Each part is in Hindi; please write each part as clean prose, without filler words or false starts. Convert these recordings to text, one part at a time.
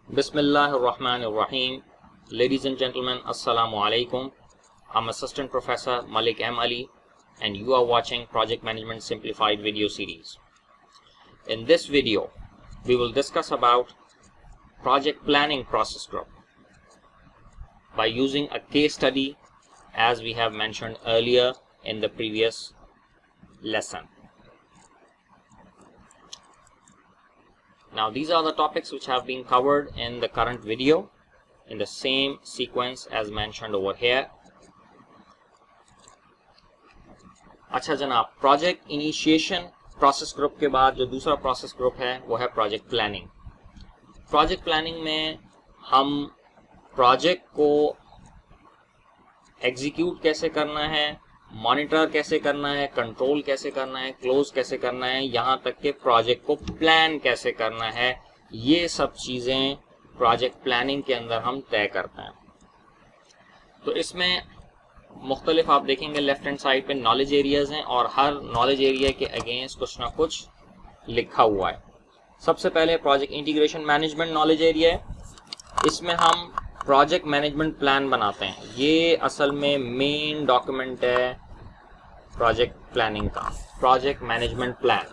Bismillahirrahmanirrahim. Ladies and gentlemen, Assalamu alaikum. I'm Assistant Professor Malik M. Ali and you are watching Project Management Simplified video series. In this video, we will discuss about project planning process group by using a case study as we have mentioned earlier in the previous lesson. Now these are the topics which have been covered in the current video in the same sequence as mentioned over here. अच्छा जनाब, प्रोजेक्ट इनिशिएशन प्रोसेस ग्रुप के बाद जो दूसरा प्रोसेस ग्रुप है वो है प्रोजेक्ट प्लानिंग। प्रोजेक्ट प्लानिंग में हम प्रोजेक्ट को एग्जीक्यूट कैसे करना है, मॉनिटर कैसे करना है, कंट्रोल कैसे करना है, क्लोज कैसे करना है, यहाँ तक के प्रोजेक्ट को प्लान कैसे करना है, ये सब चीज़ें प्रोजेक्ट प्लानिंग के अंदर हम तय करते हैं। तो इसमें मुख्तलिफ आप देखेंगे लेफ्ट हैंड साइड पे नॉलेज एरियाज हैं और हर नॉलेज एरिया के अगेंस्ट कुछ ना कुछ लिखा हुआ है। सबसे पहले project integration management knowledge area है। इसमें हम प्रोजेक्ट मैनेजमेंट प्लान बनाते हैं। ये असल में मेन डॉक्यूमेंट है प्रोजेक्ट प्लानिंग का, प्रोजेक्ट मैनेजमेंट प्लान।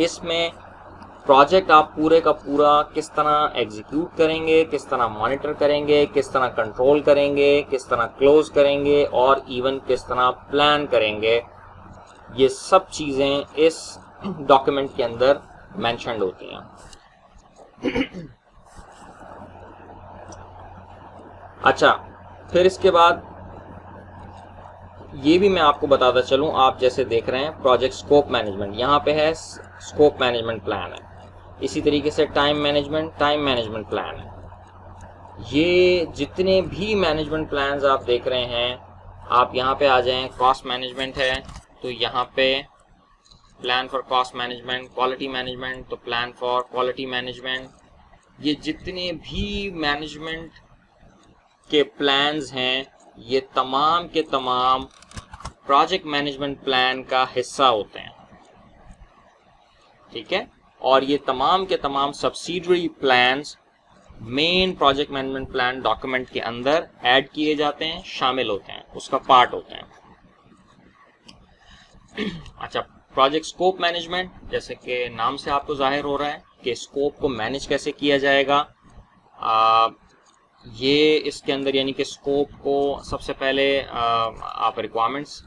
इसमें प्रोजेक्ट आप पूरे का पूरा किस तरह एग्जीक्यूट करेंगे, किस तरह मॉनिटर करेंगे, किस तरह कंट्रोल करेंगे, किस तरह क्लोज करेंगे और इवन किस तरह प्लान करेंगे, ये सब चीज़ें इस डॉक्यूमेंट के अंदर मेंशन्ड होती हैं। अच्छा, फिर इसके बाद ये भी मैं आपको बताता चलूं, आप जैसे देख रहे हैं प्रोजेक्ट स्कोप मैनेजमेंट, यहाँ पे है स्कोप मैनेजमेंट प्लान है। इसी तरीके से टाइम मैनेजमेंट प्लान है। ये जितने भी मैनेजमेंट प्लान्स आप देख रहे हैं, आप यहाँ पे आ जाएं। कॉस्ट मैनेजमेंट है तो यहाँ पे plan for cost management, quality management तो प्लान फॉर क्वालिटी मैनेजमेंट। ये जितने भी मैनेजमेंट के प्लान्स हैं ये तमाम के तमाम प्रोजेक्ट मैनेजमेंट प्लान का हिस्सा होते हैं, ठीक है। और ये तमाम के तमाम subsidiary plans main project management plan document के अंदर ऐड किए जाते हैं, शामिल होते हैं, उसका पार्ट होते हैं। अच्छा, प्रोजेक्ट स्कोप मैनेजमेंट, जैसे कि नाम से आपको जाहिर हो रहा है कि स्कोप को मैनेज कैसे किया जाएगा। ये इसके अंदर यानी कि स्कोप को सबसे पहले आप रिक्वायरमेंट्स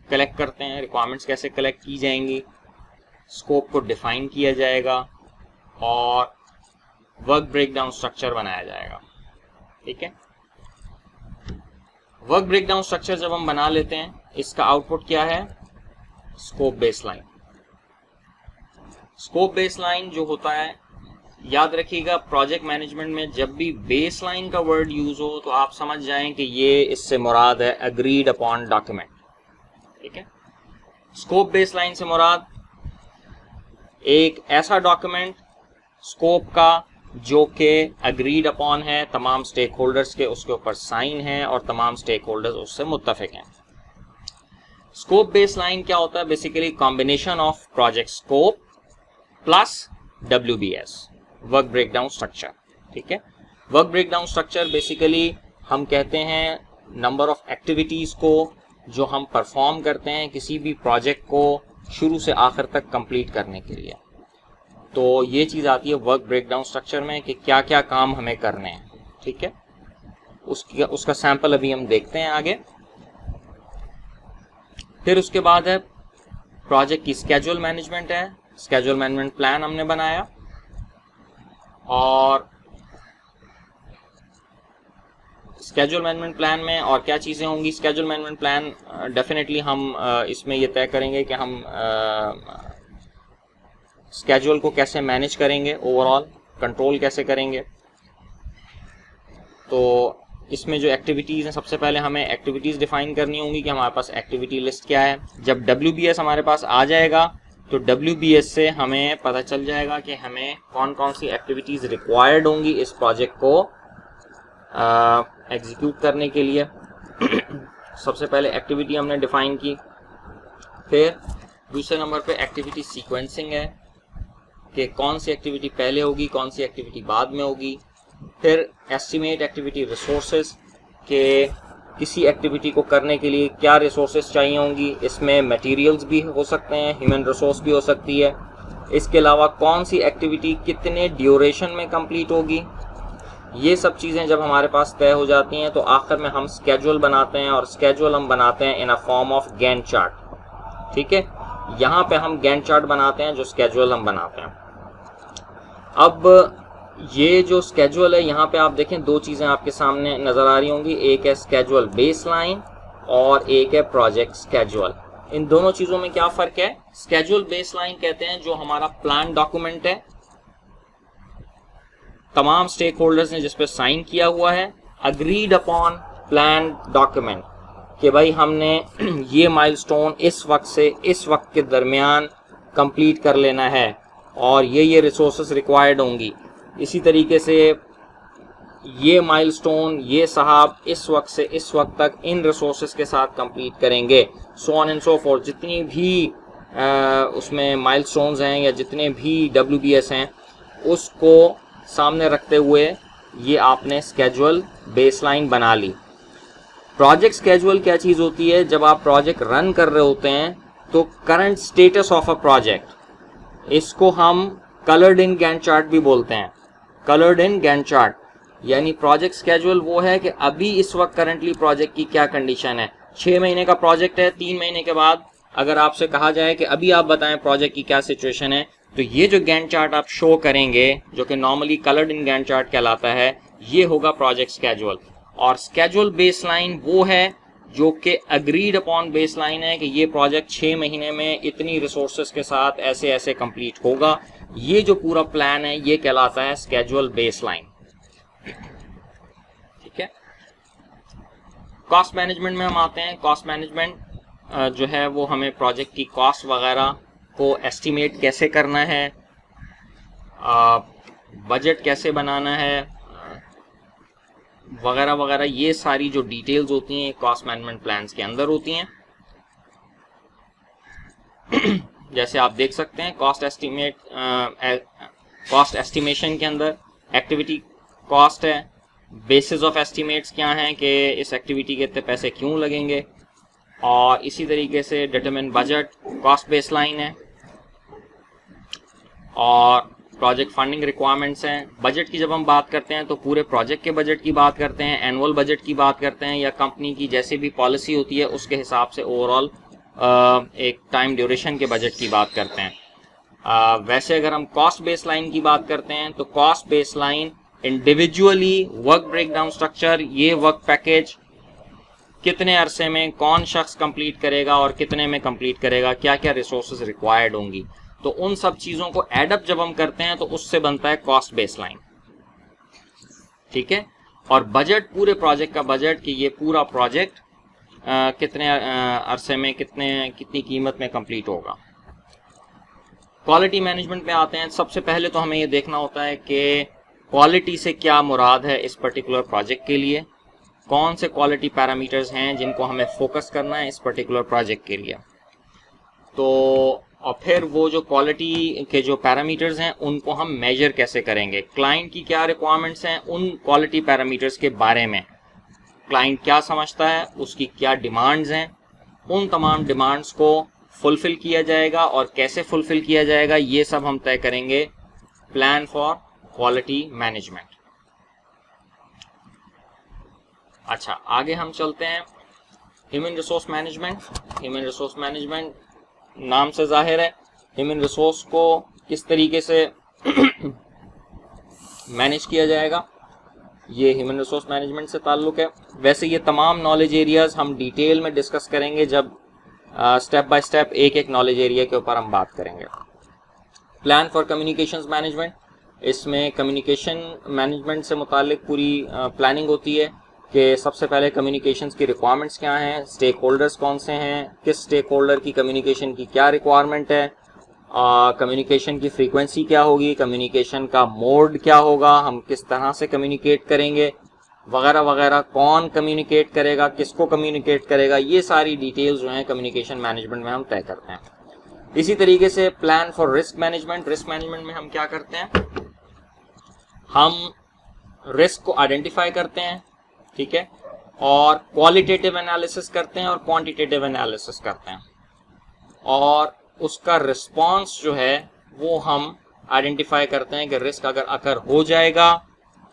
कलेक्ट करते हैं। रिक्वायरमेंट्स कैसे कलेक्ट की जाएंगी, स्कोप को डिफाइन किया जाएगा और वर्क ब्रेकडाउन स्ट्रक्चर बनाया जाएगा, ठीक है। वर्क ब्रेकडाउन स्ट्रक्चर जब हम बना लेते हैं, इसका आउटपुट क्या है, स्कोप बेसलाइन। स्कोप बेसलाइन जो होता है, याद रखिएगा प्रोजेक्ट मैनेजमेंट में जब भी बेसलाइन का वर्ड यूज हो तो आप समझ जाएं कि ये इससे मुराद है अग्रीड अपॉन डॉक्यूमेंट, ठीक है। स्कोप बेसलाइन से मुराद एक ऐसा डॉक्यूमेंट स्कोप का जो कि अग्रीड अपॉन है, तमाम स्टेक होल्डर्स के उसके ऊपर साइन है और तमाम स्टेक होल्डर्स उससे मुत्तफिक हैं। स्कोप बेसलाइन क्या होता है, basically combination of project scope plus WBS, work breakdown structure, ठीक है। वर्क ब्रेकडाउन स्ट्रक्चर बेसिकली हम कहते हैं नंबर ऑफ एक्टिविटीज को जो हम परफॉर्म करते हैं किसी भी प्रोजेक्ट को शुरू से आखिर तक कंप्लीट करने के लिए। तो ये चीज़ आती है वर्क ब्रेकडाउन स्ट्रक्चर में कि क्या क्या काम हमें करने हैं, ठीक है। उसका सैंपल अभी हम देखते हैं आगे। फिर उसके बाद है प्रोजेक्ट की स्केड्यूल मैनेजमेंट है। स्केड्यूल मैनेजमेंट प्लान हमने बनाया और स्केड्यूल मैनेजमेंट प्लान में और क्या चीज़ें होंगी। स्केड्यूल मैनेजमेंट प्लान डेफिनेटली हम इसमें ये तय करेंगे कि हम स्केड्यूल को कैसे मैनेज करेंगे, ओवरऑल कंट्रोल कैसे करेंगे। तो इसमें जो एक्टिविटीज़ हैं, सबसे पहले हमें एक्टिविटीज़ डिफाइन करनी होंगी कि हमारे पास एक्टिविटी लिस्ट क्या है। जब WBS हमारे पास आ जाएगा तो WBS से हमें पता चल जाएगा कि हमें कौन कौन सी एक्टिविटीज़ रिक्वायर्ड होंगी इस प्रोजेक्ट को एग्जीक्यूट करने के लिए। सबसे पहले एक्टिविटी हमने डिफाइन की। फिर दूसरे नंबर पे एक्टिविटी सीक्वेंसिंग है, कि कौन सी एक्टिविटी पहले होगी, कौन सी एक्टिविटी बाद में होगी। फिर एस्टिमेट एक्टिविटी रिसोर्सेज के किसी एक्टिविटी को करने के लिए क्या रिसोर्सेज चाहिए होंगी, इसमें मटेरियल्स भी हो सकते हैं, ह्यूमन रिसोर्स भी हो सकती है। इसके अलावा कौन सी एक्टिविटी कितने ड्यूरेशन में कंप्लीट होगी, ये सब चीज़ें जब हमारे पास तय हो जाती हैं तो आखिर में हम स्केड्यूल बनाते हैं, और स्केड्यूल हम बनाते हैं in a form of Gantt chart. ठीक है, यहाँ पे हम गैंट चार्ट बनाते हैं जो स्केड्यूल हम बनाते हैं। अब ये जो स्केड्यूल है, यहाँ पे आप देखें दो चीज़ें आपके सामने नज़र आ रही होंगी, एक है स्केड्यूल बेसलाइन और एक है प्रोजेक्ट स्केड्यूल। इन दोनों चीज़ों में क्या फ़र्क है? स्केड्यूल बेसलाइन कहते हैं जो हमारा प्लान डॉक्यूमेंट है, तमाम स्टेक होल्डर्स ने जिस पे साइन किया हुआ है, अग्रीड अपॉन प्लान डॉक्यूमेंट, कि भाई हमने ये माइलस्टोन इस वक्त से इस वक्त के दरमियान कंप्लीट कर लेना है और ये रिसोर्सेज रिक्वायर्ड होंगी। इसी तरीके से ये माइलस्टोन ये साहब इस वक्त से इस वक्त तक इन रिसोर्सेज के साथ कंप्लीट करेंगे, so on and so fourth. जितनी भी उसमें माइलस्टोन्स हैं या जितने भी WBS हैं, उसको सामने रखते हुए ये आपने स्केड्यूल बेसलाइन बना ली। प्रोजेक्ट स्केड्यूल क्या चीज़ होती है? जब आप प्रोजेक्ट रन कर रहे होते हैं तो current status of a project, इसको हम कलर्ड इन गैंट चार्ट भी बोलते हैं। कलर्ड इन गैंट चार्ट यानी प्रोजेक्ट स्केड्यूल वो है कि अभी इस वक्त करंटली प्रोजेक्ट की क्या कंडीशन है। 6 महीने का प्रोजेक्ट है, 3 महीने के बाद अगर आपसे कहा जाए कि अभी आप बताएं प्रोजेक्ट की क्या सिचुएशन है, तो ये जो गैंट चार्ट आप शो करेंगे, जो कि नॉर्मली कलर्ड इन गैंट चार्ट कहलाता है, ये होगा प्रोजेक्ट स्केड्यूल। और स्केड्यूल बेसलाइन वो है जो कि अग्रीड अपॉन बेसलाइन है कि ये प्रोजेक्ट 6 महीने में इतनी रिसोर्सेज के साथ ऐसे ऐसे कंप्लीट होगा। ये जो पूरा प्लान है ये कहलाता है स्केड्यूल बेसलाइन। ठीक है, कॉस्ट मैनेजमेंट में हम आते हैं। कॉस्ट मैनेजमेंट जो है वो हमें प्रोजेक्ट की कॉस्ट वगैरह को एस्टिमेट कैसे करना है, बजट कैसे बनाना है वगैरह वगैरह, ये सारी जो डिटेल्स होती हैं कॉस्ट मैनेजमेंट प्लान्स के अंदर होती हैं। जैसे आप देख सकते हैं कॉस्ट एस्टिमेशन के अंदर एक्टिविटी कॉस्ट है, बेसिस ऑफ एस्टिमेट्स क्या हैं कि इस एक्टिविटी के इतने पैसे क्यों लगेंगे, और इसी तरीके से डिटरमिन बजट कॉस्ट बेसलाइन है, और प्रोजेक्ट फंडिंग रिक्वायरमेंट्स हैं। बजट की जब हम बात करते हैं तो पूरे प्रोजेक्ट के बजट की बात करते हैं, एनुअल बजट की बात करते हैं, या कंपनी की जैसे भी पॉलिसी होती है उसके हिसाब से ओवरऑल एक टाइम ड्यूरेशन के बजट की बात करते हैं। वैसे अगर हम कॉस्ट बेसलाइन की बात करते हैं तो cost baseline individually work breakdown structure, ये वर्क पैकेज कितने अरसे में कौन शख्स कंप्लीट करेगा और कितने में कंप्लीट करेगा, क्या क्या रिसोर्सेज रिक्वायर्ड होंगी, तो उन सब चीज़ों को एडअप जब हम करते हैं तो उससे बनता है कॉस्ट बेसलाइन। ठीक है, और बजट पूरे प्रोजेक्ट का बजट कि ये पूरा प्रोजेक्ट कितने अरसे में कितनी कीमत में कंप्लीट होगा। क्वालिटी मैनेजमेंट पे आते हैं। सबसे पहले तो हमें ये देखना होता है कि क्वालिटी से क्या मुराद है इस पर्टिकुलर प्रोजेक्ट के लिए, कौन से क्वालिटी पैरामीटर्स हैं जिनको हमें फोकस करना है इस पर्टिकुलर प्रोजेक्ट के लिए। तो और फिर वो जो क्वालिटी के जो पैरामीटर्स हैं उनको हम मेजर कैसे करेंगे, क्लाइंट की क्या रिक्वायरमेंट्स हैं उन क्वालिटी पैरामीटर्स के बारे में, क्लाइंट क्या समझता है, उसकी क्या डिमांड्स हैं, उन तमाम डिमांड्स को फुलफिल किया जाएगा और कैसे फुलफिल किया जाएगा ये सब हम तय करेंगे प्लान फॉर क्वालिटी मैनेजमेंट। अच्छा, आगे हम चलते हैं human resource management. Human resource management नाम से जाहिर है ह्यूमन रिसोर्स को किस तरीके से मैनेज किया जाएगा, ये ह्यूमन रिसोर्स मैनेजमेंट से ताल्लुक है। वैसे ये तमाम नॉलेज एरियाज हम डिटेल में डिस्कस करेंगे जब स्टेप बाय स्टेप एक एक नॉलेज एरिया के ऊपर हम बात करेंगे। प्लान फॉर कम्युनिकेशंस मैनेजमेंट, इसमें कम्युनिकेशन मैनेजमेंट से मुतालिक पूरी प्लानिंग होती है कि सबसे पहले कम्युनिकेशंस की रिक्वायरमेंट्स क्या हैं, स्टेक होल्डर्स कौन से हैं, किस स्टेक होल्डर की कम्युनिकेशन की क्या रिक्वायरमेंट है, कम्युनिकेशन की फ्रीक्वेंसी क्या होगी, कम्युनिकेशन का मोड क्या होगा, हम किस तरह से कम्युनिकेट करेंगे वगैरह वगैरह, कौन कम्युनिकेट करेगा, किसको कम्युनिकेट करेगा, ये सारी डिटेल्स जो हैं कम्युनिकेशन मैनेजमेंट में हम तय करते हैं। इसी तरीके से plan for risk management. Risk management में हम क्या करते हैं, हम रिस्क को आइडेंटिफाई करते हैं, ठीक है, और क्वालिटेटिव एनालिसिस करते हैं और क्वांटिटेटिव एनालिसिस करते हैं, और उसका रिस्पांस जो है वो हम आइडेंटिफाई करते हैं कि रिस्क अगर अकर हो जाएगा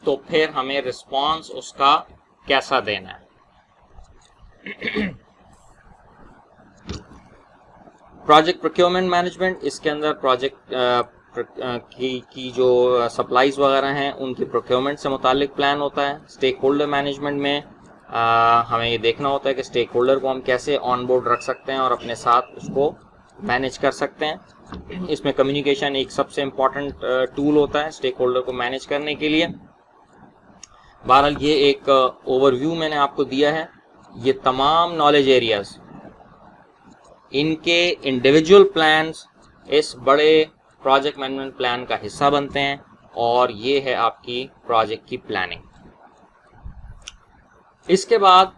तो फिर हमें रिस्पांस उसका कैसा देना है। प्रोजेक्ट प्रोक्योरमेंट मैनेजमेंट, इसके अंदर प्रोजेक्ट की जो सप्लाईज वगैरह हैं उनकी प्रोक्योरमेंट से मुतालिक प्लान होता है। स्टेक होल्डर मैनेजमेंट में हमें ये देखना होता है कि स्टेक होल्डर को हम कैसे ऑन बोर्ड रख सकते हैं और अपने साथ उसको मैनेज कर सकते हैं। इसमें कम्युनिकेशन एक सबसे इम्पॉर्टेंट टूल होता है स्टेक होल्डर को मैनेज करने के लिए। बहरहाल ये एक ओवरव्यू मैंने आपको दिया है। ये तमाम नॉलेज एरियाज, इनके इंडिविजुअल प्लान्स इस बड़े प्रोजेक्ट मैनेजमेंट प्लान का हिस्सा बनते हैं, और ये है आपकी प्रोजेक्ट की प्लानिंग। इसके बाद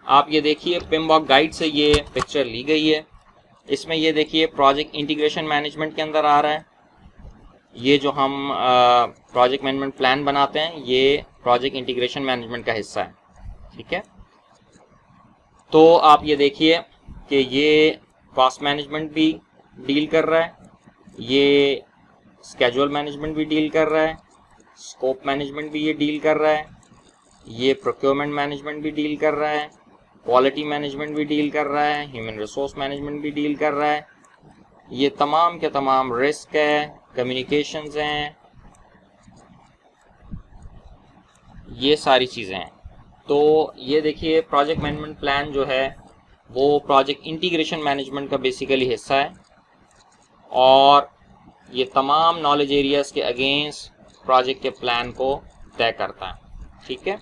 आप ये देखिए पिमबॉक गाइड से ये पिक्चर ली गई है। इसमें ये देखिए प्रोजेक्ट इंटीग्रेशन मैनेजमेंट के अंदर आ रहा है। ये जो हम प्रोजेक्ट मैनेजमेंट प्लान बनाते हैं ये प्रोजेक्ट इंटीग्रेशन मैनेजमेंट का हिस्सा है, ठीक है। तो आप ये देखिए कि ये कॉस्ट मैनेजमेंट भी डील कर रहा है, ये स्केड्यूल मैनेजमेंट भी डील कर रहा है, स्कोप मैनेजमेंट भी ये डील कर रहा है, ये प्रोक्योरमेंट मैनेजमेंट भी डील कर रहा है, क्वालिटी मैनेजमेंट भी डील कर रहा है, ह्यूमन रिसोर्स मैनेजमेंट भी डील कर रहा है। ये तमाम के तमाम रिस्क है, कम्युनिकेशंस हैं, ये सारी चीज़ें हैं। तो ये देखिए प्रोजेक्ट मैनेजमेंट प्लान जो है वो प्रोजेक्ट इंटीग्रेशन मैनेजमेंट का बेसिकली हिस्सा है, और ये तमाम नॉलेज एरियाज के अगेंस्ट प्रोजेक्ट के प्लान को तय करता है, ठीक है।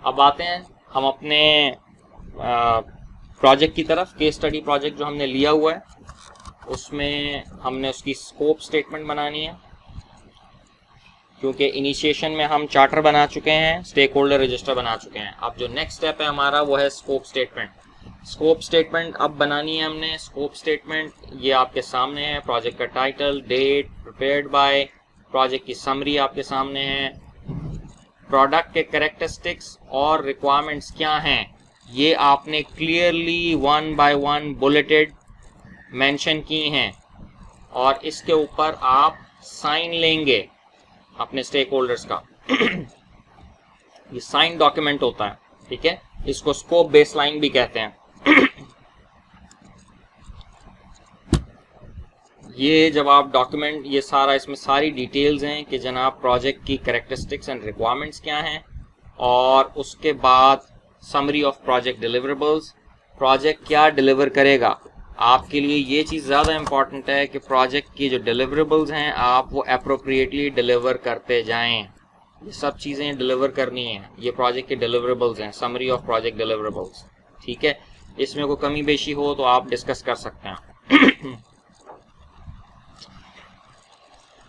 अब आते हैं हम अपने प्रोजेक्ट की तरफ। केस स्टडी प्रोजेक्ट जो हमने लिया हुआ है उसमें हमने उसकी स्कोप स्टेटमेंट बनानी है, क्योंकि इनिशिएशन में हम चार्टर बना चुके हैं, स्टेक होल्डर रजिस्टर बना चुके हैं। अब जो नेक्स्ट स्टेप है हमारा वो है स्कोप स्टेटमेंट। स्कोप स्टेटमेंट अब बनानी है हमने। स्कोप स्टेटमेंट ये आपके सामने है, प्रोजेक्ट का title, date, prepared by, project की समरी आपके सामने है, प्रोडक्ट के कैरेक्टरिस्टिक्स और रिक्वायरमेंट्स क्या हैं ये आपने क्लियरली 1 बाय 1 बुलेटेड मेंशन की हैं, और इसके ऊपर आप साइन लेंगे अपने स्टेक होल्डर्स का। ये साइन डॉक्यूमेंट होता है, ठीक है, इसको स्कोप बेसलाइन भी कहते हैं। ये जब आप डॉक्यूमेंट, ये सारा इसमें सारी डिटेल्स हैं कि जनाब प्रोजेक्ट की कैरेक्टरिस्टिक्स एंड रिक्वायरमेंट्स क्या हैं, और उसके बाद summary of project deliverables, project क्या डिलीवर करेगा। आपके लिए ये चीज़ ज़्यादा इम्पॉर्टेंट है कि प्रोजेक्ट की जो डिलीवरेबल्स हैं आप वो अप्रोप्रिएटली डिलीवर करते जाएं। ये सब चीज़ें डिलीवर करनी है, ये प्रोजेक्ट के डिलीवरेबल्स हैं, समरी ऑफ प्रोजेक्ट डिलीवरेबल्स, ठीक है। इसमें कोई कमी बेशी हो तो आप डिस्कस कर सकते हैं।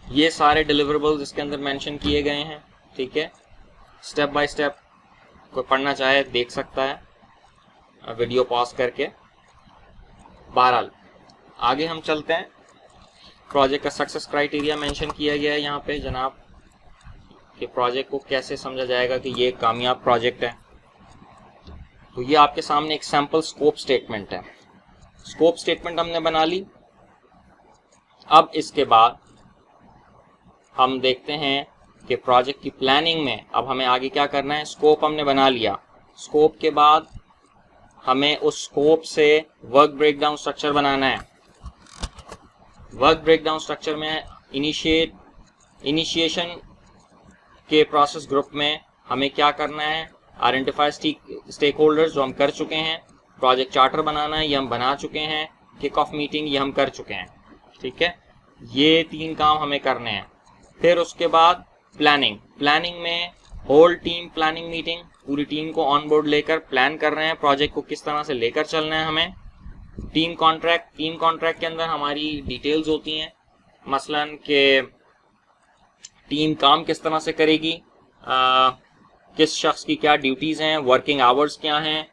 ये सारे डिलीवरेबल्स इसके अंदर मेंशन किए गए हैं, ठीक है। स्टेप बाय स्टेप कोई पढ़ना चाहे देख सकता है वीडियो पॉज करके। बहरहाल आगे हम चलते हैं। प्रोजेक्ट का सक्सेस क्राइटेरिया मेंशन किया गया है यहाँ पे जनाब, कि प्रोजेक्ट को कैसे समझा जाएगा कि ये एक कामयाब प्रोजेक्ट है। तो ये आपके सामने एक सैम्पल स्कोप स्टेटमेंट है। स्कोप स्टेटमेंट हमने बना ली। अब इसके बाद हम देखते हैं कि प्रोजेक्ट की प्लानिंग में अब हमें आगे क्या करना है। स्कोप हमने बना लिया, स्कोप के बाद हमें उस स्कोप से वर्क ब्रेकडाउन स्ट्रक्चर बनाना है। वर्क ब्रेकडाउन स्ट्रक्चर में इनिशिएशन के प्रोसेस ग्रुप में हमें क्या करना है, आइडेंटिफाई स्टेक होल्डर्स जो हम कर चुके हैं, प्रोजेक्ट चार्टर बनाना है ये हम बना चुके हैं, किक ऑफ मीटिंग ये हम कर चुके हैं, ठीक है। ये 3 काम हमें करने हैं। फिर उसके बाद प्लानिंग में होल टीम प्लानिंग मीटिंग, पूरी टीम को ऑन बोर्ड लेकर प्लान कर रहे हैं प्रोजेक्ट को किस तरह से लेकर चलना है हमें। टीम कॉन्ट्रैक्ट के अंदर हमारी डिटेल्स होती हैं, मसलन के टीम काम किस तरह से करेगी, किस शख्स की क्या ड्यूटीज़ हैं, वर्किंग आवर्स क्या हैं,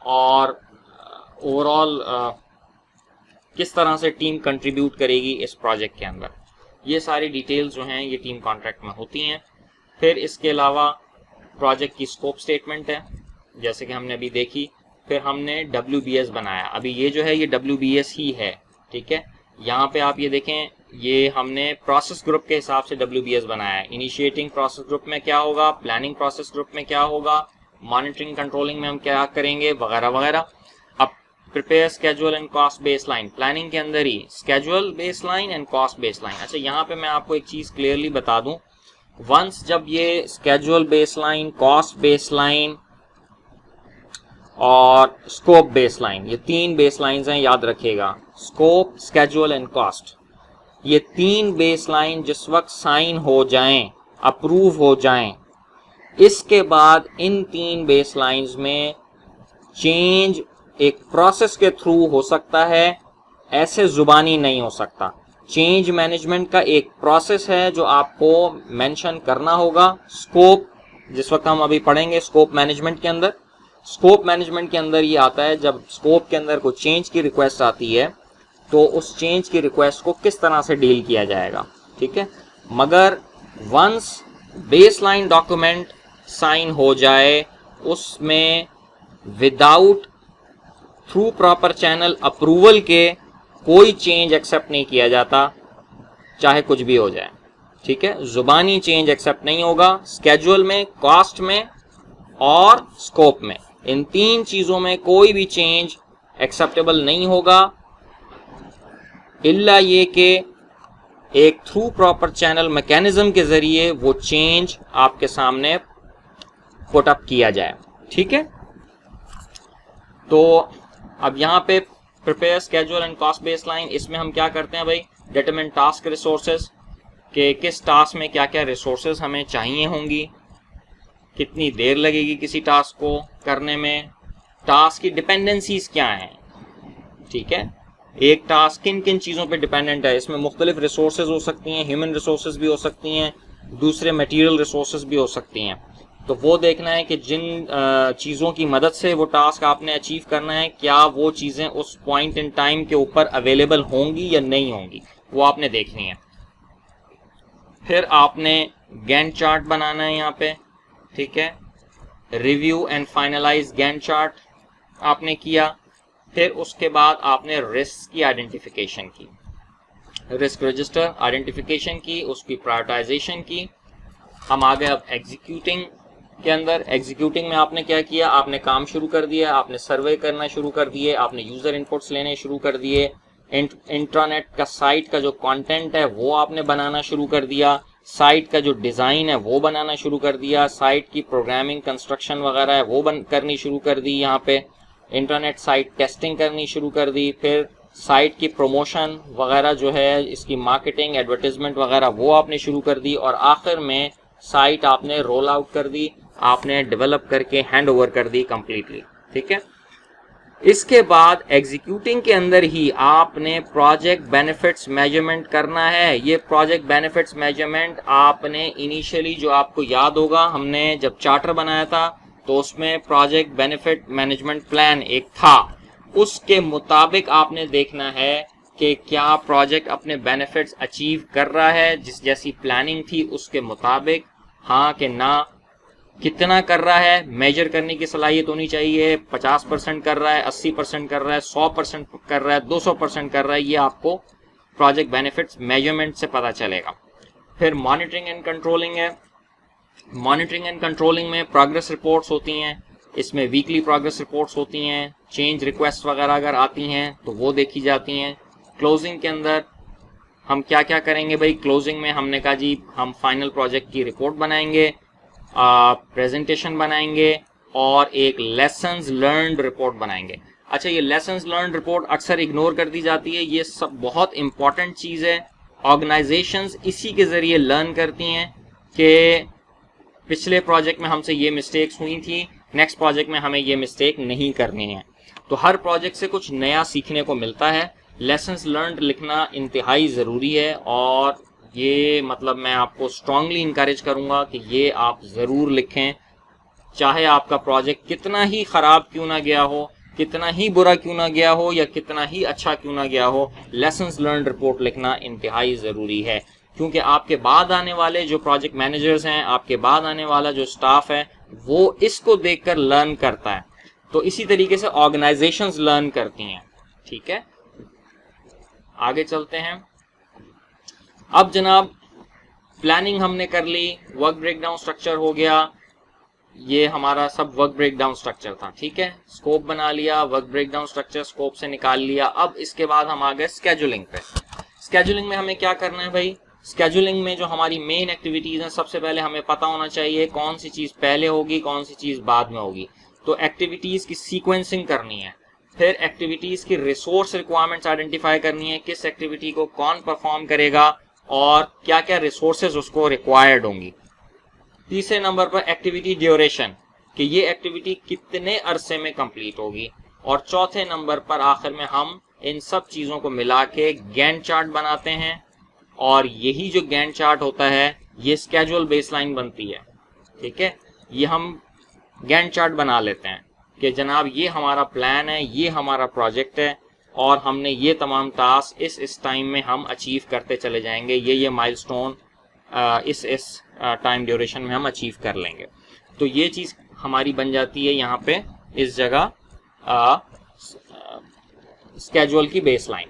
और ओवरऑल किस तरह से टीम कंट्रीब्यूट करेगी इस प्रोजेक्ट के अंदर, ये सारी डिटेल्स जो हैं ये टीम कॉन्ट्रैक्ट में होती हैं। फिर इसके अलावा प्रोजेक्ट की स्कोप स्टेटमेंट है, जैसे कि हमने अभी देखी। फिर हमने WBS बनाया, अभी ये जो है ये WBS ही है, ठीक है। यहाँ पे आप ये देखें, ये हमने प्रोसेस ग्रुप के हिसाब से WBS बनाया है। इनिशिएटिंग प्रोसेस ग्रुप में क्या होगा, प्लानिंग प्रोसेस ग्रुप में क्या होगा, मॉनिटरिंग कंट्रोलिंग में हम क्या करेंगे, वगैरह वगैरह। अब prepare schedule and cost baseline, planning के अंदर ही schedule baseline and cost baseline. अच्छा, यहाँ पे मैं आपको एक चीज क्लियरली बता दूं, वंस जब ये स्केड्यूल बेसलाइन, कॉस्ट बेसलाइन और स्कोप बेसलाइन, ये 3 बेसलाइंस हैं, याद रखिएगा, स्कोप, स्केड्यूल एंड कॉस्ट, ये 3 बेसलाइन जिस वक्त साइन हो जाएं, अप्रूव हो जाएं, इसके बाद इन 3 बेसलाइंस में चेंज एक प्रोसेस के थ्रू हो सकता है, ऐसे जुबानी नहीं हो सकता। चेंज मैनेजमेंट का एक प्रोसेस है जो आपको मेंशन करना होगा। स्कोप, जिस वक्त हम अभी पढ़ेंगे स्कोप मैनेजमेंट के अंदर, स्कोप मैनेजमेंट के अंदर ये आता है जब स्कोप के अंदर कोई चेंज की रिक्वेस्ट आती है तो उस चेंज की रिक्वेस्ट को किस तरह से डील किया जाएगा, ठीक है। मगर वंस बेसलाइन डॉक्यूमेंट साइन हो जाए, उसमें without through proper channel approval के कोई चेंज एक्सेप्ट नहीं किया जाता, चाहे कुछ भी हो जाए, ठीक है। जुबानी चेंज एक्सेप्ट नहीं होगा। स्केड्यूल में, कॉस्ट में और स्कोप में, इन 3 चीजों में कोई भी चेंज एक्सेप्टेबल नहीं होगा, इल्ला ये कि एक थ्रू प्रॉपर चैनल मैकेनिज्म के जरिए वो चेंज आपके सामने पुट अप किया जाए, ठीक है। तो अब यहाँ पे prepare schedule and cost baseline, इसमें हम क्या करते हैं भाई, डिटरमिन टास्क रिसोर्सेज, के किस टास्क में क्या क्या रिसोर्सेज हमें चाहिए होंगी, कितनी देर लगेगी किसी टास्क को करने में, टास्क की डिपेंडेंसीज क्या हैं, ठीक है। एक टास्क किन किन चीज़ों पे डिपेंडेंट है, इसमें मुख्तलिफ रिसोर्सेज हो सकती हैं, ह्यूमन रिसोर्सेज भी हो सकती हैं, दूसरे मटेरियल रिसोर्सेज भी हो सकती हैं। तो वो देखना है कि जिन चीज़ों की मदद से वो टास्क आपने अचीव करना है, क्या वो चीज़ें उस पॉइंट इन टाइम के ऊपर अवेलेबल होंगी या नहीं होंगी, वो आपने देखनी है। फिर आपने गैंट चार्ट बनाना है यहाँ पे, ठीक है। Review and finalise Gantt chart आपने किया। फिर उसके बाद आपने रिस्क की आइडेंटिफिकेशन की, रिस्क रजिस्टर आइडेंटिफिकेशन की, उसकी प्रायोरिटाइजेशन की। हम आ गए अब एग्जीक्यूटिंग के अंदर। एग्जीक्यूटिंग में आपने क्या किया, आपने काम शुरू कर दिया, आपने सर्वे करना शुरू कर दिए, आपने यूजर इनपुट्स लेने शुरू कर दिए, इंट्रानेट का साइट का जो कंटेंट है वो आपने बनाना शुरू कर दिया, साइट का जो डिज़ाइन है वो बनाना शुरू कर दिया, साइट की प्रोग्रामिंग कंस्ट्रक्शन वगैरह है वो करनी शुरू कर दी, यहाँ पे इंटरनेट साइट टेस्टिंग करनी शुरू कर दी। फिर साइट की प्रमोशन वगैरह जो है, इसकी मार्केटिंग, एडवर्टीजमेंट वगैरह वो आपने शुरू कर दी, और आखिर में साइट आपने रोल आउट कर दी, आपने डेवलप करके हैंड ओवर कर दी कंप्लीटली, ठीक है। इसके बाद एग्जीक्यूटिंग के अंदर ही आपने प्रोजेक्ट बेनिफिट्स मेजरमेंट करना है। ये प्रोजेक्ट बेनिफिट्स मेजरमेंट आपने इनिशियली, जो आपको याद होगा, हमने जब चार्टर बनाया था तो उसमें प्रोजेक्ट बेनिफिट मैनेजमेंट प्लान एक था, उसके मुताबिक आपने देखना है कि क्या प्रोजेक्ट अपने बेनिफिट्स अचीव कर रहा है, जिस जैसी प्लानिंग थी उसके मुताबिक, हाँ कि ना, कितना कर रहा है, मेजर करने की सलाहियत होनी चाहिए, 50% कर रहा है, 80% कर रहा है, 100% कर रहा है, 200% कर रहा है, ये आपको प्रोजेक्ट बेनिफिट्स मेजरमेंट से पता चलेगा। फिर मॉनिटरिंग एंड कंट्रोलिंग है। मॉनिटरिंग एंड कंट्रोलिंग में प्रोग्रेस रिपोर्ट्स होती हैं, इसमें वीकली प्रोग्रेस रिपोर्ट्स होती हैं, चेंज रिक्वेस्ट वगैरह अगर आती हैं तो वो देखी जाती हैं। क्लोजिंग के अंदर हम क्या क्या करेंगे भाई, क्लोजिंग में हमने कहा जी हम फाइनल प्रोजेक्ट की रिपोर्ट बनाएंगे, प्रेजेंटेशन बनाएंगे और एक लेसन्स लर्नड रिपोर्ट बनाएंगे। अच्छा, ये लेसन्स लर्नड रिपोर्ट अक्सर इग्नोर कर दी जाती है, ये सब बहुत इंपॉर्टेंट चीज़ है। ऑर्गेनाइजेशंस इसी के ज़रिए लर्न करती हैं कि पिछले प्रोजेक्ट में हमसे ये मिस्टेक्स हुई थी, नेक्स्ट प्रोजेक्ट में हमें ये मिस्टेक नहीं करनी है। तो हर प्रोजेक्ट से कुछ नया सीखने को मिलता है। लेसन्स लर्नड लिखना इंतहाई ज़रूरी है, और ये मतलब मैं आपको स्ट्रांगली इनकरेज करूंगा कि ये आप ज़रूर लिखें, चाहे आपका प्रोजेक्ट कितना ही ख़राब क्यों ना गया हो, कितना ही बुरा क्यों ना गया हो या कितना ही अच्छा क्यों ना गया हो, लेसन्स लर्न रिपोर्ट लिखना इंतहाई ज़रूरी है, क्योंकि आपके बाद आने वाले जो प्रोजेक्ट मैनेजर्स हैं, आपके बाद आने वाला जो स्टाफ है, वो इसको देखकर लर्न करता है। तो इसी तरीके से ऑर्गेनाइजेशंस लर्न करती हैं। ठीक है, आगे चलते हैं। अब जनाब प्लानिंग हमने कर ली, वर्क ब्रेकडाउन स्ट्रक्चर हो गया, ये हमारा सब वर्क ब्रेकडाउन स्ट्रक्चर था। ठीक है, स्कोप बना लिया, वर्क ब्रेकडाउन स्ट्रक्चर स्कोप से निकाल लिया। अब इसके बाद हम आ गए स्केजुलिंग पे। स्केजुलिंग में हमें क्या करना है भाई? स्केजुलिंग में जो हमारी मेन एक्टिविटीज हैं, सबसे पहले हमें पता होना चाहिए कौन सी चीज पहले होगी, कौन सी चीज बाद में होगी। तो एक्टिविटीज की सीक्वेंसिंग करनी है, फिर एक्टिविटीज की रिसोर्स रिक्वायरमेंट्स आइडेंटिफाई करनी है, किस एक्टिविटी को कौन परफॉर्म करेगा और क्या क्या रिसोर्सेज उसको रिक्वायर्ड होंगी। तीसरे नंबर पर एक्टिविटी ड्यूरेशन, कि ये एक्टिविटी कितने अरसे में कंप्लीट होगी। और चौथे नंबर पर आखिर में हम इन सब चीजों को मिला के गैंट चार्ट बनाते हैं, और यही जो गैंट चार्ट होता है ये स्केड्यूल बेसलाइन बनती है। ठीक है, ये हम गैंट चार्ट बना लेते हैं कि जनाब ये हमारा प्लान है, ये हमारा प्रोजेक्ट है, और हमने ये तमाम टास्क इस टाइम में हम अचीव करते चले जाएंगे, ये माइलस्टोन इस टाइम ड्यूरेशन में हम अचीव कर लेंगे। तो ये चीज़ हमारी बन जाती है यहाँ पे इस जगह स्केड्यूल की बेसलाइन।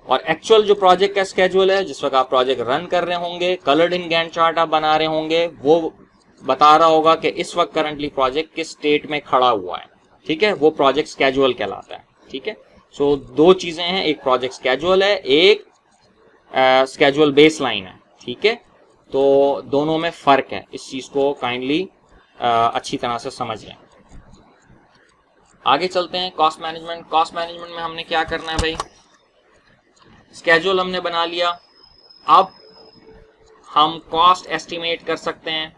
और एक्चुअल जो प्रोजेक्ट का स्केड्यूल है, जिस वक्त आप प्रोजेक्ट रन कर रहे होंगे, कलर्ड इन गैंट चार्ट आप बना रहे होंगे, वो बता रहा होगा कि इस वक्त करंटली प्रोजेक्ट किस स्टेट में खड़ा हुआ है। ठीक है, वो प्रोजेक्ट स्केड्यूल कहलाता है। ठीक है, सो दो चीजें हैं, एक प्रोजेक्ट स्केड्यूल है, एक स्केड्यूल बेसलाइन है। ठीक है, तो दोनों में फर्क है, इस चीज को काइंडली अच्छी तरह से समझ लें। आगे चलते हैं कॉस्ट मैनेजमेंट। कॉस्ट मैनेजमेंट में हमने क्या करना है भाई? स्केड्यूल हमने बना लिया, अब हम कॉस्ट एस्टिमेट कर सकते हैं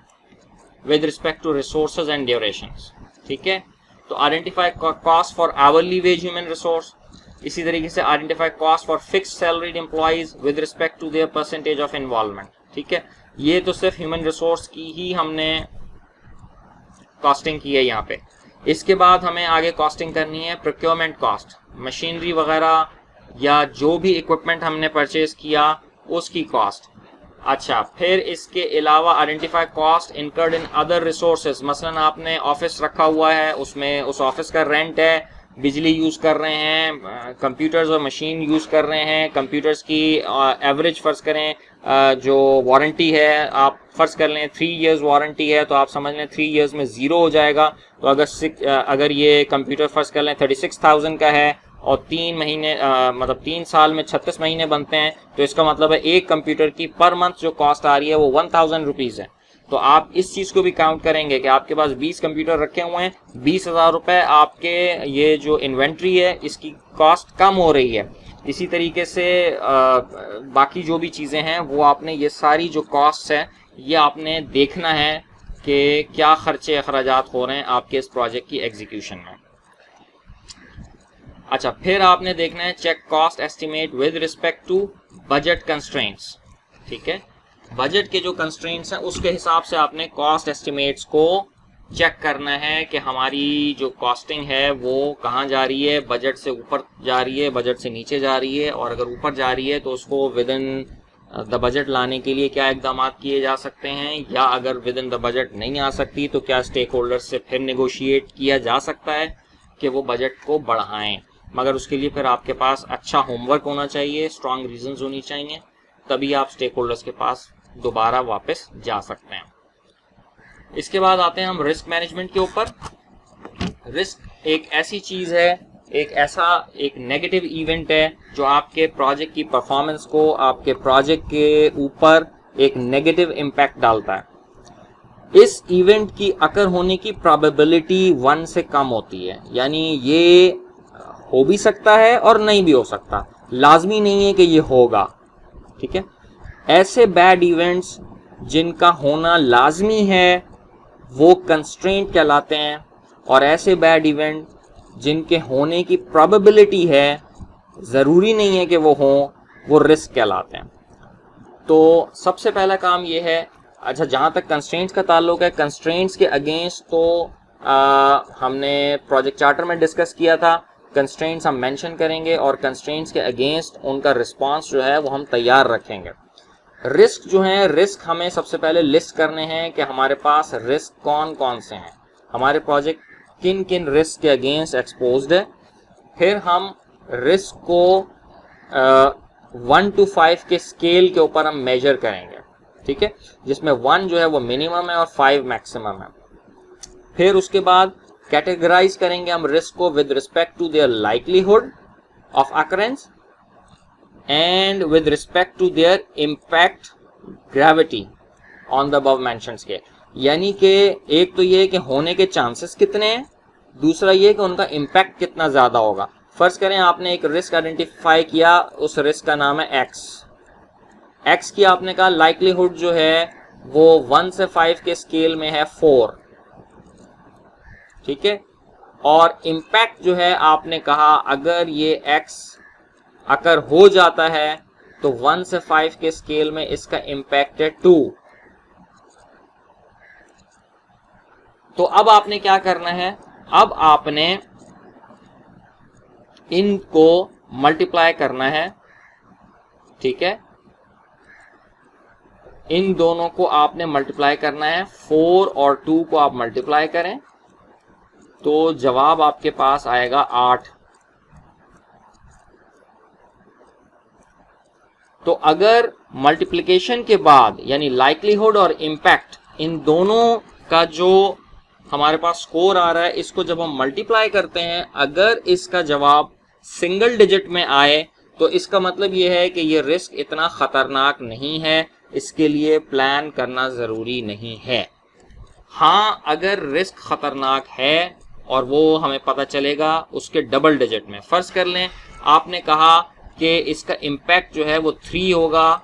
with respect to resources and durations. ठीक है, तो identify cost for hourly wage human resource, इसी तरीके से identify cost for fixed salaried employees with respect to their percentage of involvement. ठीक है, ये तो सिर्फ ह्यूमन रिसोर्स की ही हमने कॉस्टिंग की है यहाँ पे। इसके बाद हमें आगे कॉस्टिंग करनी है प्रोक्योरमेंट कॉस्ट, मशीनरी वगैरह या जो भी इक्विपमेंट हमने परचेज किया उसकी कॉस्ट। अच्छा, फिर इसके अलावा identify cost incurred in other resources, मसलन आपने ऑफिस रखा हुआ है, उसमें उस ऑफिस का रेंट है, बिजली यूज़ कर रहे हैं, कंप्यूटर्स और मशीन यूज़ कर रहे हैं, कंप्यूटर्स की एवरेज फ़र्ज़ करें जो वारंटी है, आप फ़र्ज़ कर लें 3 इयर्स वारंटी है, तो आप समझ लें 3 इयर्स में ज़ीरो हो जाएगा। तो अगर ये कंप्यूटर फ़र्ज़ कर लें 36,000 का है और 3 महीने मतलब 3 साल में 36 महीने बनते हैं, तो इसका मतलब है एक कंप्यूटर की पर मंथ जो कॉस्ट आ रही है वो 1000 रुपीज़ है। तो आप इस चीज़ को भी काउंट करेंगे कि आपके पास 20 कंप्यूटर रखे हुए हैं, 20,000 रुपये आपके ये जो इन्वेंट्री है इसकी कॉस्ट कम हो रही है। इसी तरीके से बाकी जो भी चीज़ें हैं वो आपने ये सारी जो कॉस्ट है ये आपने देखना है कि क्या खर्चे अखराजात हो रहे हैं आपके इस प्रोजेक्ट की एग्जीक्यूशन में। अच्छा, फिर आपने देखना है check cost estimate with respect to budget constraints. ठीक है, बजट के जो कंस्ट्रेंट्स हैं उसके हिसाब से आपने कॉस्ट एस्टिमेट्स को चेक करना है कि हमारी जो कॉस्टिंग है वो कहाँ जा रही है, बजट से ऊपर जा रही है, बजट से नीचे जा रही है, और अगर ऊपर जा रही है तो उसको विद इन द बजट लाने के लिए क्या इकदाम किए जा सकते हैं, या अगर विद इन द बजट नहीं आ सकती तो क्या स्टेक होल्डर्स से फिर नेगोशिएट किया जा सकता है कि वो बजट को बढ़ाएं। मगर उसके लिए फिर आपके पास अच्छा होमवर्क होना चाहिए, स्ट्रॉन्ग रीजंस होनी चाहिए, तभी आप स्टेक होल्डर्स के पास दोबारा वापस जा सकते हैं। इसके बाद आते हैं हम रिस्क मैनेजमेंट के ऊपर। रिस्क एक ऐसी चीज है, एक नेगेटिव इवेंट है जो आपके प्रोजेक्ट की परफॉर्मेंस को, आपके प्रोजेक्ट के ऊपर एक नेगेटिव इम्पैक्ट डालता है। इस इवेंट की अकर होने की प्रोबेबिलिटी 1 से कम होती है, यानी ये हो भी सकता है और नहीं भी हो सकता, लाजमी नहीं है कि ये होगा। ठीक है, ऐसे बैड इवेंट्स जिनका होना लाजमी है वो कंस्ट्रेंट कहलाते हैं, और ऐसे बैड इवेंट जिनके होने की प्रोबेबिलिटी है, ज़रूरी नहीं है कि वो हों, वो रिस्क कहलाते हैं। तो सबसे पहला काम ये है, अच्छा जहाँ तक कंस्ट्रेंट्स का ताल्लुक है, कंस्ट्रेंट्स के अगेंस्ट तो हमने प्रोजेक्ट चार्टर में डिस्कस किया था। कंस्ट्रेंट्स हम मेंशन करेंगे और कंस्ट्रेंट्स के अगेंस्ट उनका रिस्पांस जो है वो हम तैयार रखेंगे। रिस्क जो है, रिस्क हमें सबसे पहले लिस्ट करने हैं कि हमारे पास रिस्क कौन कौन से हैं, हमारे प्रोजेक्ट किन किन रिस्क के अगेंस्ट एक्सपोज्ड है। फिर हम रिस्क को 1 to 5 के स्केल के ऊपर हम मेजर करेंगे, ठीक है, जिसमें 1 जो है वो मिनिमम है और 5 मैक्सिमम है। फिर उसके बाद कैटेगराइज करेंगे हम रिस्क को with respect to their likelihood of occurrence and with respect to their impact gravity on the above mentioned scale. यानी कि एक तो ये कि होने के चांसेस कितने हैं, दूसरा ये कि उनका इम्पैक्ट कितना ज्यादा होगा। फर्ज करें आपने एक रिस्क आइडेंटिफाई किया, उस रिस्क का नाम है एक्स की आपने कहा लाइकलीहुड जो है वो 1 से 5 के स्केल में है 4, ठीक है, और इम्पैक्ट जो है आपने कहा अगर ये एक्स अगर हो जाता है तो 1 से 5 के स्केल में इसका इम्पैक्ट है 2। तो अब आपने क्या करना है, अब आपने इनको मल्टीप्लाई करना है, ठीक है, इन दोनों को आपने मल्टीप्लाई करना है। 4 और 2 को आप मल्टीप्लाई करें तो जवाब आपके पास आएगा 8। तो अगर मल्टीप्लिकेशन के बाद यानी लाइकलीहुड और इम्पैक्ट इन दोनों का जो हमारे पास स्कोर आ रहा है, इसको जब हम मल्टीप्लाई करते हैं, अगर इसका जवाब सिंगल डिजिट में आए तो इसका मतलब यह है कि ये रिस्क इतना खतरनाक नहीं है, इसके लिए प्लान करना जरूरी नहीं है। हाँ, अगर रिस्क खतरनाक है और वो हमें पता चलेगा उसके डबल डिजिट में, फर्ज कर लें आपने कहा कि इसका इम्पैक्ट जो है वो 3 होगा,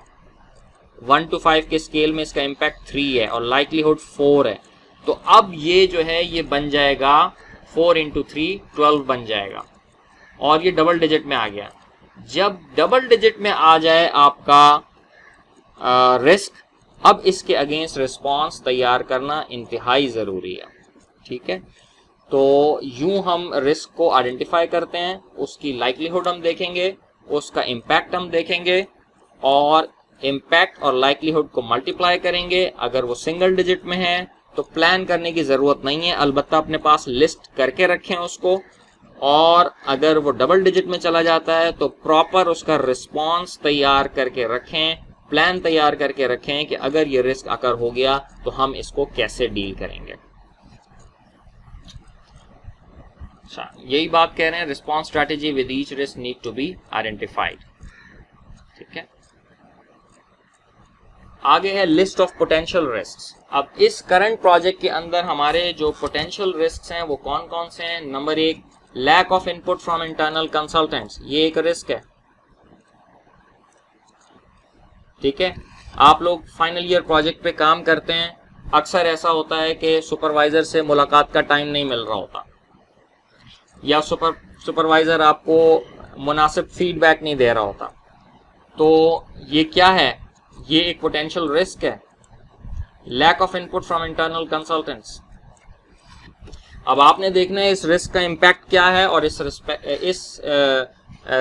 1 to 5 के स्केल में इसका इम्पैक्ट 3 है और लाइकलीहुड 4 है, तो अब ये जो है ये बन जाएगा 4 into 3 12 बन जाएगा और ये डबल डिजिट में आ गया। जब डबल डिजिट में आ जाए आपका रिस्क, अब इसके अगेंस्ट रिस्पांस तैयार करना इंतहाई ज़रूरी है, ठीक है। तो यूं हम रिस्क को आइडेंटिफाई करते हैं, उसकी लाइकलीहुड हम देखेंगे, उसका इम्पैक्ट हम देखेंगे और इम्पैक्ट और लाइकलीहुड को मल्टीप्लाई करेंगे। अगर वो सिंगल डिजिट में है तो प्लान करने की ज़रूरत नहीं है, अलबत्ता अपने पास लिस्ट करके रखें उसको, और अगर वो डबल डिजिट में चला जाता है तो प्रॉपर उसका रिस्पांस तैयार करके रखें, प्लान तैयार करके रखें कि अगर ये रिस्क अकर हो गया तो हम इसको कैसे डील करेंगे। अच्छा, यही बात कह रहे हैं, response strategy with each risk need to be identified, ठीक है। आगे है लिस्ट ऑफ पोटेंशियल रिस्क्स। अब इस करंट प्रोजेक्ट के अंदर हमारे जो पोटेंशियल रिस्क्स हैं वो कौन कौन से हैं। Number 1, lack of input from internal consultants, ये एक रिस्क है, ठीक है। आप लोग फाइनल ईयर प्रोजेक्ट पे काम करते हैं, अक्सर ऐसा होता है कि सुपरवाइजर से मुलाकात का टाइम नहीं मिल रहा होता या सुपरवाइजर आपको मुनासिब फीडबैक नहीं दे रहा होता, तो ये क्या है, ये एक पोटेंशियल रिस्क है, lack of input from internal consultants. अब आपने देखना है इस रिस्क का इम्पैक्ट क्या है और इस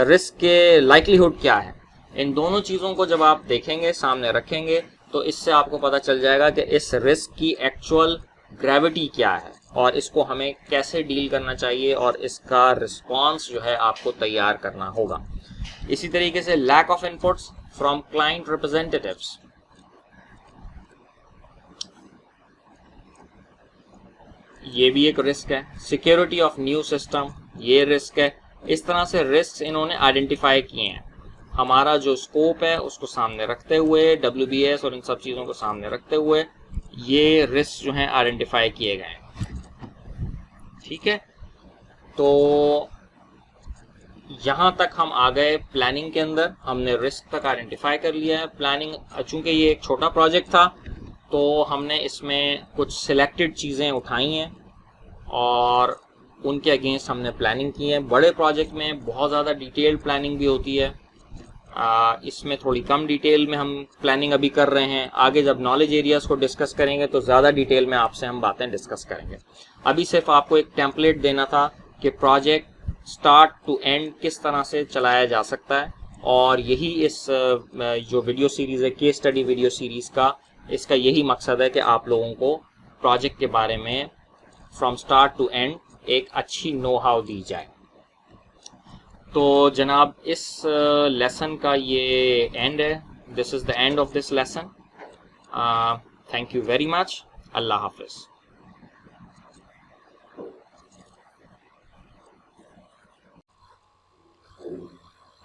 रिस्क के लाइकलीहुड क्या है। इन दोनों चीज़ों को जब आप देखेंगे, सामने रखेंगे, तो इससे आपको पता चल जाएगा कि इस रिस्क की एक्चुअल ग्रेविटी क्या है और इसको हमें कैसे डील करना चाहिए और इसका रिस्पॉन्स जो है आपको तैयार करना होगा। इसी तरीके से lack of inputs from client representatives, ये भी एक रिस्क है। सिक्योरिटी ऑफ न्यू सिस्टम, ये रिस्क है। इस तरह से रिस्क इन्होंने आइडेंटिफाई किए हैं। हमारा जो स्कोप है उसको सामने रखते हुए, WBS और इन सब चीज़ों को सामने रखते हुए ये रिस्क जो हैं आइडेंटिफाई किए गए हैं, ठीक है। तो यहाँ तक हम आ गए प्लानिंग के अंदर, हमने रिस्क तक आइडेंटिफाई कर लिया है। प्लानिंग, चूंकि ये एक छोटा प्रोजेक्ट था तो हमने इसमें कुछ सिलेक्टेड चीज़ें उठाई हैं और उनके अगेंस्ट हमने प्लानिंग की है। बड़े प्रोजेक्ट में बहुत ज़्यादा डिटेल्ड प्लानिंग भी होती है, इसमें थोड़ी कम डिटेल में हम प्लानिंग अभी कर रहे हैं। आगे जब नॉलेज एरियाज को डिस्कस करेंगे तो ज़्यादा डिटेल में आपसे हम बातें डिस्कस करेंगे। अभी सिर्फ आपको एक टेम्पलेट देना था कि प्रोजेक्ट स्टार्ट टू एंड किस तरह से चलाया जा सकता है, और यही इस जो वीडियो सीरीज़ है, केस स्टडी वीडियो सीरीज़ का, इसका यही मकसद है कि आप लोगों को प्रोजेक्ट के बारे में फ्रॉम स्टार्ट टू एंड एक अच्छी नो हाउ दी जाए। तो जनाब इस लेसन का ये एंड है। This is the end of this lesson. Thank you very much. अल्लाह हाफिज़।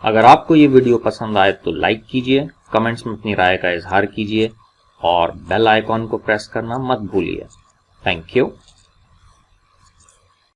अगर आपको ये वीडियो पसंद आए तो लाइक कीजिए, कमेंट्स में अपनी राय का इजहार कीजिए और बेल आइकॉन को प्रेस करना मत भूलिए। Thank you.